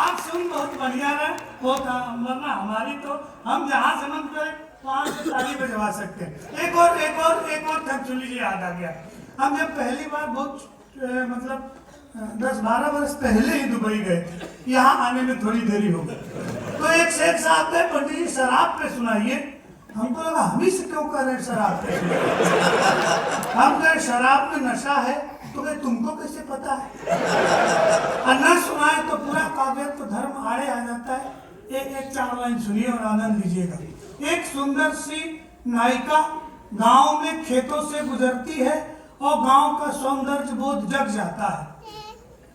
आप सुन बहुत बढ़िया रहे वो था, वरना हमारी तो हम जहाँ से मन करे वहाँ से ताली बजवा सकते हैं। एक और थकचुली जी याद आ गया। हम जब पहली बार बहुत मतलब 10-12 वर्ष पहले ही दुबई गए थे, यहाँ आने में थोड़ी देरी हो गई। तो एक शेख साहब गए, पंडित जी शराब पे सुनाइए। हमको लगा हम ही से क्यों कर रहे हैं शराब पे सुनाइए। हम कहे शराब में नशा है, तो कहे तुमको कैसे पता है। अन्ना सुनाए तो पूरा काव्य तो धर्म आड़े आ जाता है। एक 4 लाइन सुनिए और आनंद लीजिएगा। एक सुंदर सी नायिका गांव में खेतों से गुजरती है और गांव का सौंदर्य बोध जग जाता है।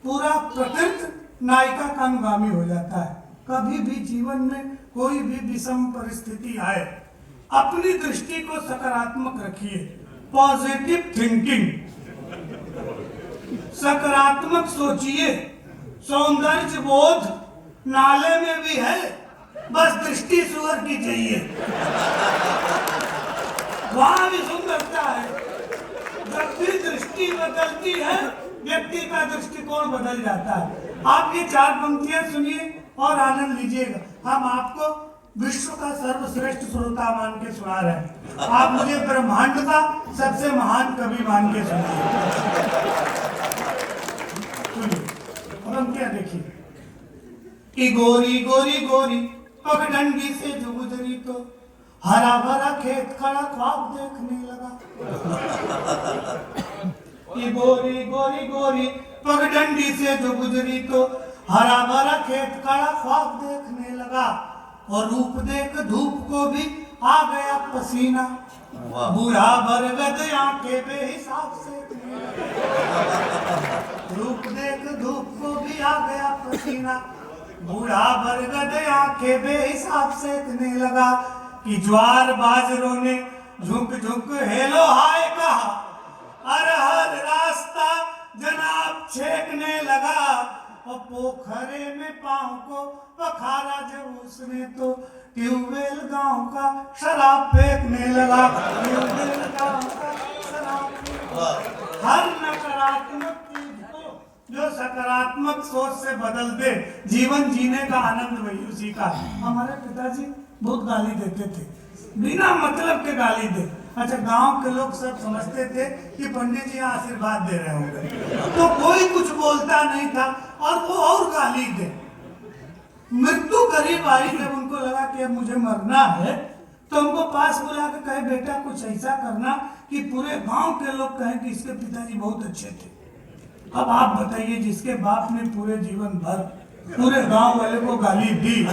पूरा प्रकृति नायिका का अनुगामी हो जाता है। कभी भी जीवन में कोई भी विषम परिस्थिति आए, अपनी दृष्टि को सकारात्मक रखिए। पॉजिटिव थिंकिंग, सकारात्मक सोचिए। सौंदर्य बोध नाले में भी है, बस दृष्टि सुअर की चाहिए, वहां भी सुंदरता है। जब भी दृष्टि बदलती है, व्यक्ति का दृष्टिकोण बदल जाता है। आप ये 4 पंक्तियां सुनिए और आनंद लीजिएगा। हम आपको विश्व का सर्वश्रेष्ठ श्रोता मान के सुना रहे हैं, आप मुझे ब्रह्मांड का सबसे महान कवि मान के सुनिए। अब हम क्या देखिए कि गोरी गोरी गोरी पगडंडी से जो गुजरी तो हरा भरा खेत खड़ा ख्वाब देखने लगा। कि गोरी गोरी गोरी पगडंडी से जो गुजरी तो हरा भरा खेत खड़ा ख्वाब देखने लगा। और रूप देख धूप को भी आ गया पसीना, बूढ़ा बरगद आंखें बेहिसाब से। रूप देख धूप को भी आ गया पसीना, बूढ़ा बरगद आंखें बेहिसाब सेकने लगा। कि ज्वार बाजरों ने झुक झुक हेलो हाय कहा, अरहर रास्ता जनाब छेकने लगा। और पोखरे में पांव को पखारा जब उसने तो ट्यूबवेल गांव का शराब फेंकने लगा। ट्यूबवेल गांव का शराब। हर नकारात्मक चीज को जो सकारात्मक सोच से बदल दे, जीवन जीने का आनंद वही उसी का। हमारे पिताजी बहुत गाली देते थे, बिना मतलब के गाली दे। अच्छा, गांव के लोग सब समझते थे कि पंडित जी आशीर्वाद दे रहे होंगे, तो कोई कुछ बोलता नहीं था और वो और गाली दे। मृत्यु करीब आई, जब उनको लगा कि अब मुझे मरना है, तो उनको पास बुला के कहे बेटा कुछ ऐसा करना कि पूरे गांव के लोग कहें कि इसके पिताजी बहुत अच्छे थे। अब आप बताइए, जिसके बाप ने पूरे जीवन भर पूरे गांव वाले को गाली दी,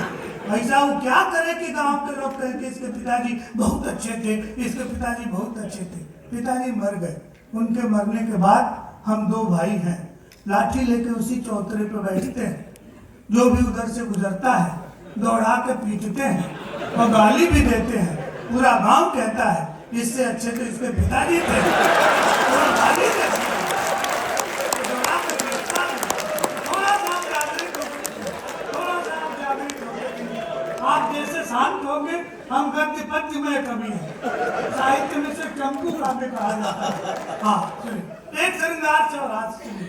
ऐसा वो क्या करे कि गांव के लोग कहें कि इसके पिताजी बहुत अच्छे थे, इसके पिताजी बहुत अच्छे थे। पिताजी मर गए। उनके मरने के बाद हम 2 भाई हैं, लाठी लेके उसी चौतरे पे बैठते हैं। जो भी उधर से गुजरता है दौड़ा के पीटते हैं और गाली भी देते हैं। पूरा गांव कहता है इससे अच्छे तो इसके पिताजी थे, और गाली देते हैं। आप जैसे शांत होंगे, हम गद्य पद्य में कवि हैं। साहित्य में से चंपू काव्य कहा जाता है। हाँ सुनिए, एक श्रृंगार से और आज सुनिए।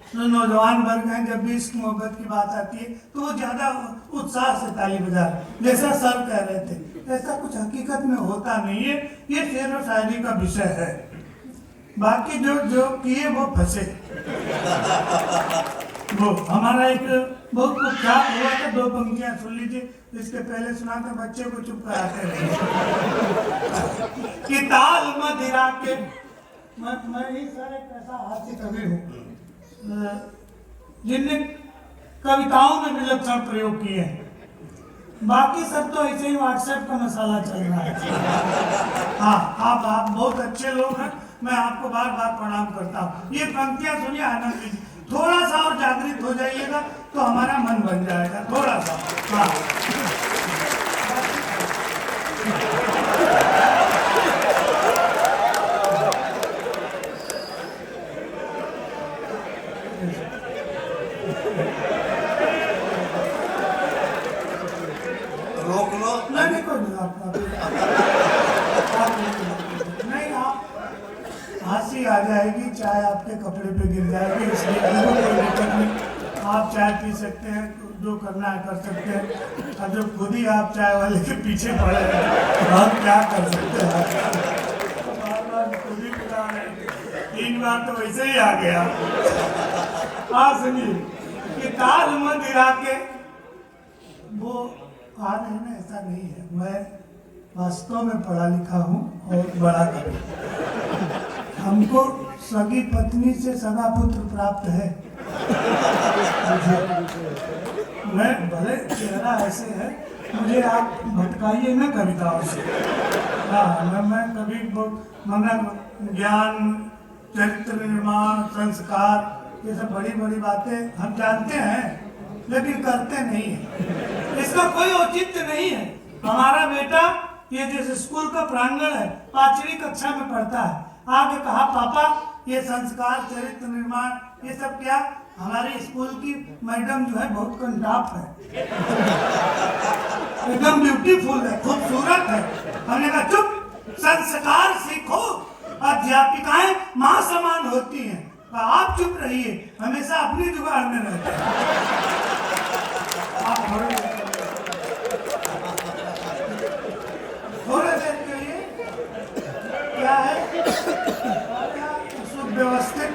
तो नौजवान वर्ग हैं, जब भी इश्क मोहब्बत की बात आती है तो वो ज्यादा उत्साह से ताली बजा रहे, जैसा सर कह रहे थे। ऐसा कुछ हकीकत में होता नहीं है, ये शेर और शायरी का विषय है। बाकी जो किए वो फंसे। वो हमारा एक बहुत कुख्यात हुआ था, 2 पंक्तियां सुन लीजिए। इसके पहले सुना था, बच्चे को चुप कराते रहे। कि ताल मदिरा के मैं ही सर एक ऐसा हास्य कवि हूँ जिनने कविताओं में विलक्षण प्रयोग किए हैं। बाकी सब तो ऐसे ही व्हाट्सएप का मसाला चल रहा है। हाँ, आप बहुत अच्छे लोग हैं, मैं आपको बार बार प्रणाम करता हूँ। ये पंक्तियां सुनिए, आनंद लीजिए। थोड़ा सा और जागृत हो जाइएगा तो हमारा मन बन जाएगा, थोड़ा सा। हाँ, रोक लो। नहीं कोई नहीं, नहीं, आप हंसी आ जाएगी, चाहे आपके कपड़े पे गिर जाएगी, इसलिए कोई दिक्कत नहीं। आप चाय पी सकते हैं, जो करना है कर सकते हैं, और जब खुद ही आप चाय वाले के पीछे पड़े हैं तो हम क्या कर सकते हैं। बार बार खुद ही पिला रहे हैं, 3 बार तो वैसे ही आ गया। हाँ सुनिए कि ताल मदिरा के वो आ रहे हैं ना, ऐसा नहीं है। मैं वास्तव में पढ़ा लिखा हूँ और बड़ा कवि। हमको सगी पत्नी से सगा पुत्र प्राप्त है। मैं भले चेहरा ऐसे है, मुझे आप भटकाइए ना कविताओं से। हाँ मैं कभी मतलब ज्ञान, चरित्र निर्माण, संस्कार, ये सब बड़ी बड़ी बातें हम जानते हैं लेकिन करते नहीं है। इसका कोई औचित्य नहीं है। हमारा बेटा ये जिस स्कूल का प्रांगण है 5वीं कक्षा में पढ़ता है, आगे कहा पापा ये संस्कार, चरित्र निर्माण, ये सब क्या? हमारे स्कूल की मैडम जो है बहुत कंटाप है, एकदम ब्यूटीफुल है, खूबसूरत है। हमने कहा चुप, संस्कार सीखो, अध्यापिकाएं माँ समान होती हैं। आप चुप रहिए, हमेशा अपनी जुगाड़ में रहते हैं। आप थोड़े देर के लिए क्या है, सुव्यवस्थित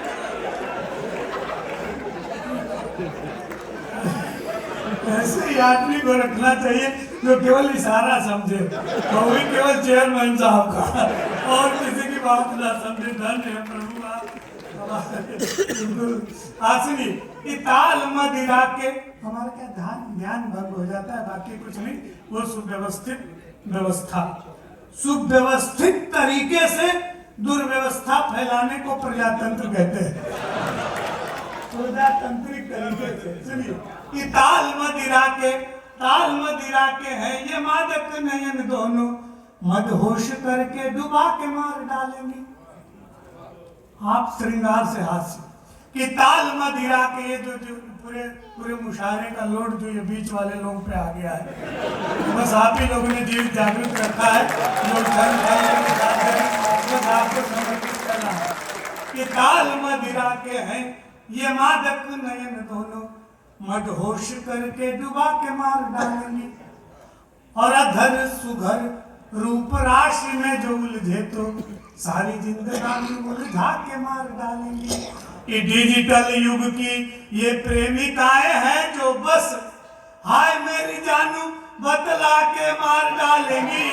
ऐसे ही आदमी को रखना चाहिए जो केवल इशारा समझे, तो वही केवल चेयरमैन साहब का, और किसी की बात ना समझे। धन्य है प्रभु आप। आसनी कि ताल मदिरा के हमारा क्या ध्यान भंग हो जाता है, बाकी कुछ नहीं। वो सुव्यवस्थित व्यवस्था, सुव्यवस्थित तरीके से दुर्व्यवस्था फैलाने को प्रजातंत्र कहते हैं। प्रजातांत्रिक तरीके से सुनिए कि ताल मदिरा के हैं ये मादक नयन दोनों, मदहोश करके डुबा के मार डालेंगे। आप श्रृंगार से हास्य कि ताल मदिरा के ये जो पूरे मुशायरे का लोड जो ये बीच वाले लोगों पे आ गया है, बस आप ही लोगों ने जीव जागृत रखा है, जो बस आपको समर्पित करना है कि ताल मदिरा के हैं ये मादक नयन दोनों, मदहोश करके डुबा के मार डालेंगे। और अधर सुघर रूप राशि में जो उलझे तो सारी जिंदगानी उलझा के मार डालेंगे। कि डिजिटल युग की ये प्रेमिकाएं हैं जो बस हाय मेरी जानू बतला के मार डालेंगी।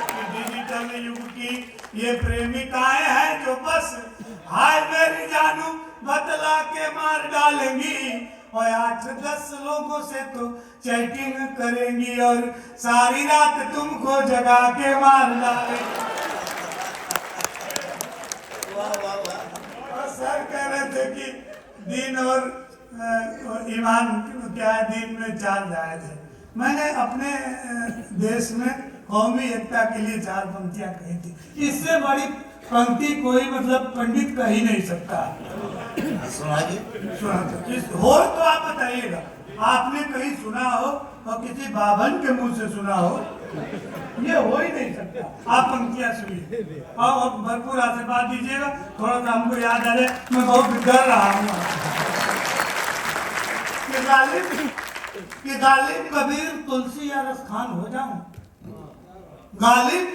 कि डिजिटल युग की ये प्रेमिकाएं हैं जो बस हाय मेरी जानू बतला के मार डालेंगी। और 8-10 लोगों से तो चैटिंग करेंगी और सारी रात तुमको जगा के मार डालेंगी। और सर कह रहे थे कि दीन और ईमान क्या है, दीन में 4 जायज है। मैंने अपने देश में कौमी एकता के लिए 4 पंक्तियां कही थी। इससे बड़ी पंक्ति कोई मतलब पंडित कह ही नहीं सकता। हो तो आप बताइएगा, आपने कहीं सुना हो और किसी बाभन के मुंह से सुना हो, ये हो ही नहीं सकता। आप पंक्तियां सुनिए और भरपूर आशीर्वाद दीजिएगा। थोड़ा सा हमको याद आ जाए, मैं बहुत डर रहा हूँ कि गालिब कबीर तुलसी या रस खान हो जाऊं, गालिब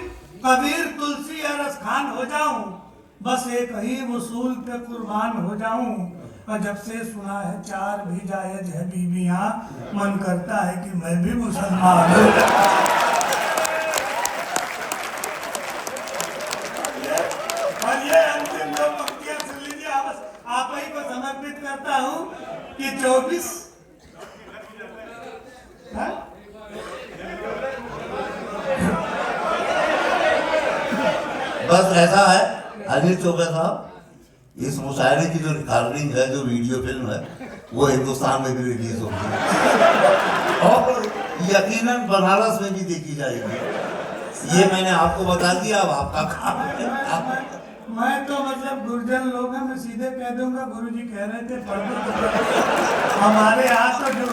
कबीर तुलसी या रस खान हो जाऊं, बस एक ही वसूल पे कुर्बान हो जाऊं। और जब से सुना है 4 भी जायज है बीबियां, मन करता है कि मैं भी मुसलमान हूं। और ये अंतिम 2 पंक्तियां सुन लीजिए, आप ही को समर्पित करता हूं कि 24 बस ऐसा है अनिल चौबे साहब, इस मुशायरे की जो रिकॉर्डिंग है, जो वीडियो फिल्म है, वो हिंदुस्तान में भी रिलीज होगी और यकीनन बनारस में भी देखी जाएगी। ये मैंने आपको बता दिया, अब आपका काम है। मैं तो मतलब गुरजन लोग हैं, मैं सीधे कह दूंगा गुरुजी कह रहे थे पढ़ दो। हमारे यहाँ तो जो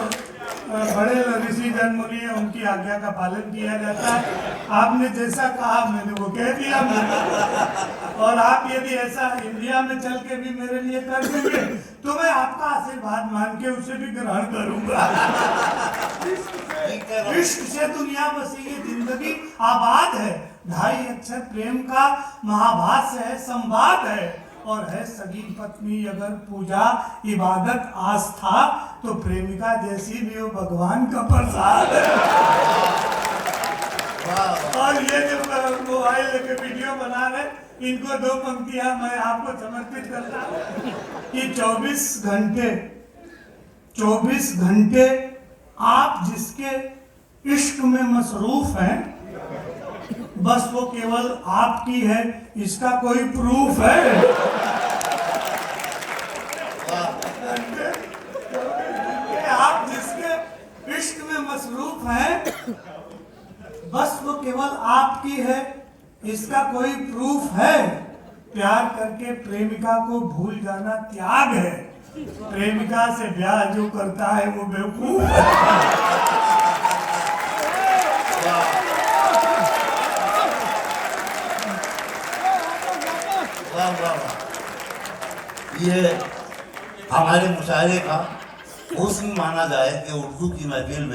बड़े ऋषि जन मुनि हैं, उनकी आज्ञा का पालन किया जाता है। आपने जैसा कहा मैंने वो कह दिया और आप यदि ऐसा इंडिया में चल के भी मेरे लिए कर देंगे तो मैं आपका आशीर्वाद मान के उसे भी ग्रहण करूंगा। इश्क से दुनिया बसी ये जिंदगी आबाद है, 2.5 अक्षर प्रेम का महाभाष्य है, संवाद है और है सगी पत्नी अगर पूजा इबादत आस्था तो प्रेमिका जैसी भी हो भगवान का प्रसाद है। और ये जो मोबाइल लेके वीडियो बना रहे इनको 2 पंक्तियां मैं आपको समर्पित करता हूँ कि 24 घंटे आप जिसके इश्क में मसरूफ हैं बस वो केवल आपकी है, इसका कोई प्रूफ है? आप जिसके इश्क में मसरूफ हैं बस वो केवल आपकी है, इसका कोई प्रूफ है? प्यार करके प्रेमिका को भूल जाना त्याग है, प्रेमिका से ब्याह जो करता है वो बेवकूफ है। ये हमारे मुशायरे का हुस्न माना जाए कि उर्दू की महफिल में